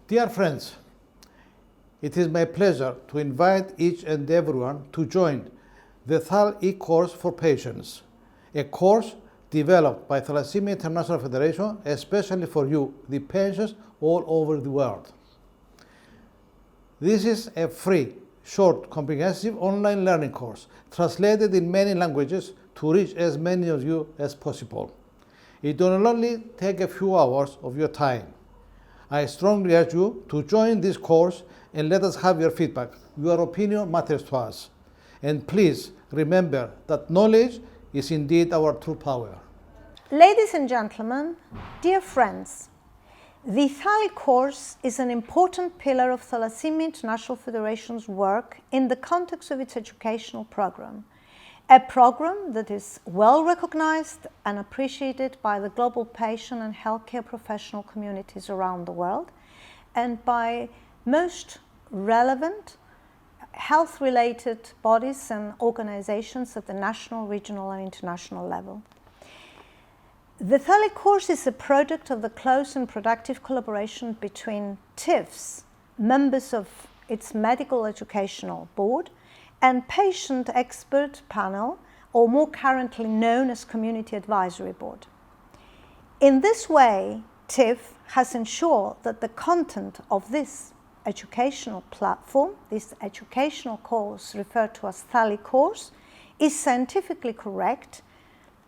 Dear friends, it is my pleasure to invite each and everyone to join the Thal e-course for patients, a course developed by Thalassaemia International Federation, especially for you, the patients all over the world. This is a free, short, comprehensive online learning course translated in many languages to reach as many of you as possible. It will only take a few hours of your time. I strongly urge you to join this course and let us have your feedback. Your opinion matters to us. And please remember that knowledge is indeed our true power. Ladies and gentlemen, dear friends, the Thal course is an important pillar of Thalassaemia International Federation's work in the context of its educational program. A program that is well recognized and appreciated by the global patient and healthcare professional communities around the world and by most relevant health-related bodies and organizations at the national, regional and international level. The Thal course is a product of the close and productive collaboration between TIFs, members of its medical educational board, and patient expert panel, or more currently known as Community Advisory Board. In this way, TIF has ensured that the content of this educational platform, this educational course referred to as Thal course, is scientifically correct,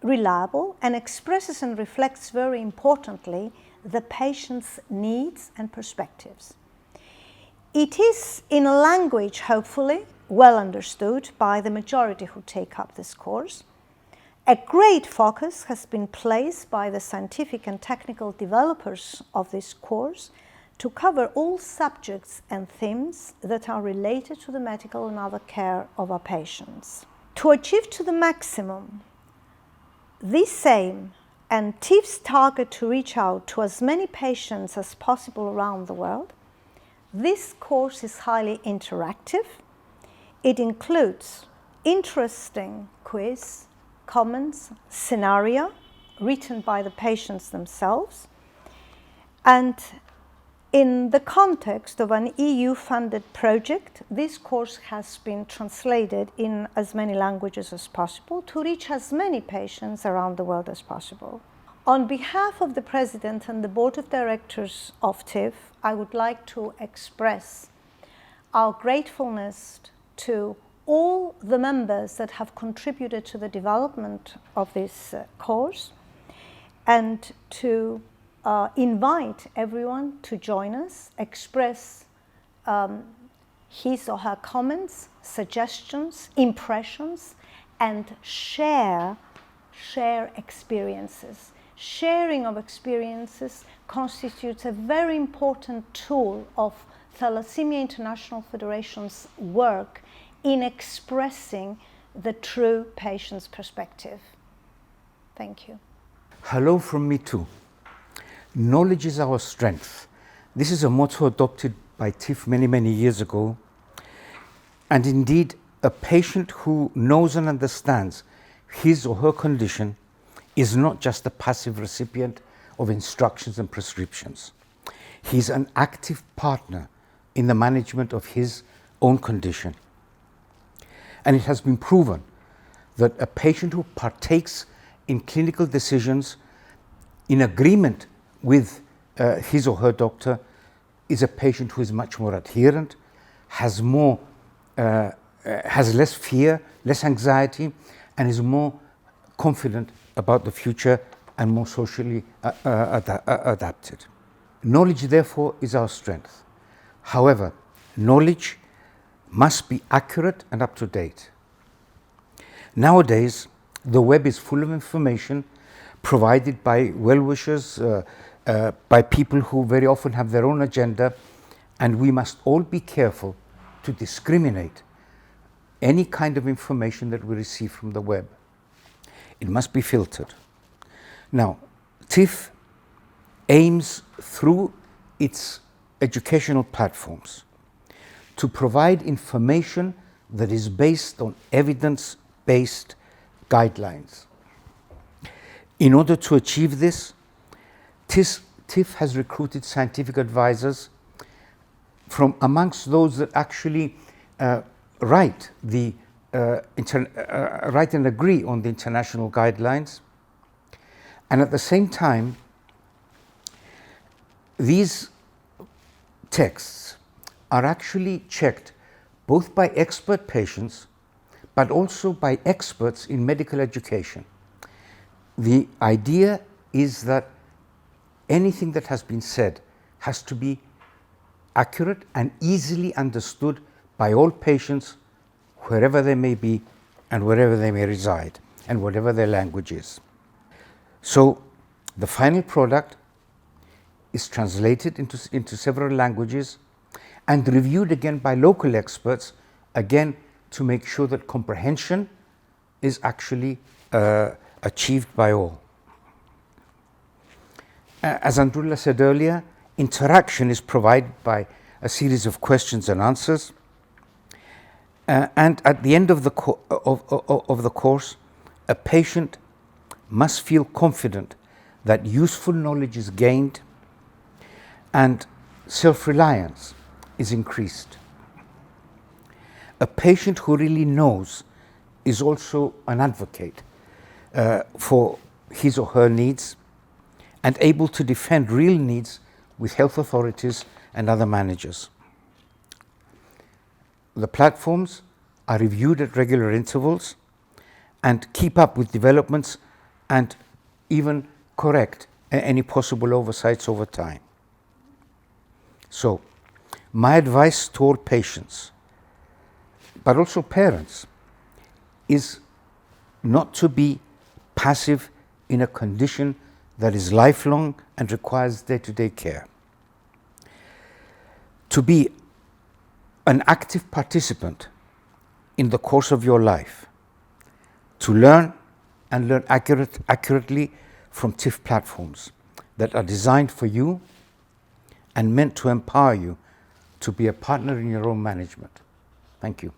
reliable, and expresses and reflects very importantly the patient's needs and perspectives. It is in a language, hopefully, well understood by the majority who take up this course. A great focus has been placed by the scientific and technical developers of this course to cover all subjects and themes that are related to the medical and other care of our patients. To achieve to the maximum this aim and TIF's target to reach out to as many patients as possible around the world, this course is highly interactive. It includes interesting quiz, comments, scenario written by the patients themselves, and in the context of an EU-funded project, this course has been translated in as many languages as possible to reach as many patients around the world as possible. On behalf of the President and the Board of Directors of TIF, I would like to express our gratefulness to all the members that have contributed to the development of this course, and to invite everyone to join us, express his or her comments, suggestions, impressions, and share experiences. Sharing of experiences constitutes a very important tool of Thalassaemia International Federation's work in expressing the true patient's perspective. Thank you. Hello from me too. Knowledge is our strength. This is a motto adopted by TIF many years ago. And indeed, a patient who knows and understands his or her condition is not just a passive recipient of instructions and prescriptions. He's an active partner in the management of his own condition. And it has been proven that a patient who partakes in clinical decisions in agreement with his or her doctor is a patient who is much more adherent, has less fear, less anxiety, and is more confident about the future and more socially adapted. Knowledge, therefore, is our strength. However, knowledge must be accurate and up to date. Nowadays, the web is full of information provided by well-wishers, by people who very often have their own agenda, and we must all be careful to discriminate any kind of information that we receive from the web. It must be filtered. Now, TIF aims through its educational platforms to provide information that is based on evidence-based guidelines. In order to achieve this, TIF has recruited scientific advisors from amongst those that actually write and agree on the international guidelines. And at the same time, these texts are actually checked both by expert patients but also by experts in medical education. The idea is that anything that has been said has to be accurate and easily understood by all patients, wherever they may be and wherever they may reside and whatever their language is. So the final product is translated into several languages and reviewed again by local experts, again to make sure that comprehension is actually achieved by all. As Androulla said earlier, interaction is provided by a series of questions and answers. And at the end of the course, a patient must feel confident that useful knowledge is gained and self-reliance is increased. A patient who really knows is also an advocate for his or her needs and able to defend real needs with health authorities and other managers. The platforms are reviewed at regular intervals and keep up with developments and even correct any possible oversights over time. So, my advice to all patients, but also parents, is not to be passive in a condition that is lifelong and requires day-to-day care. To be an active participant in the course of your life, to learn and learn accurately from TIF platforms that are designed for you and meant to empower you to be a partner in your own management. Thank you.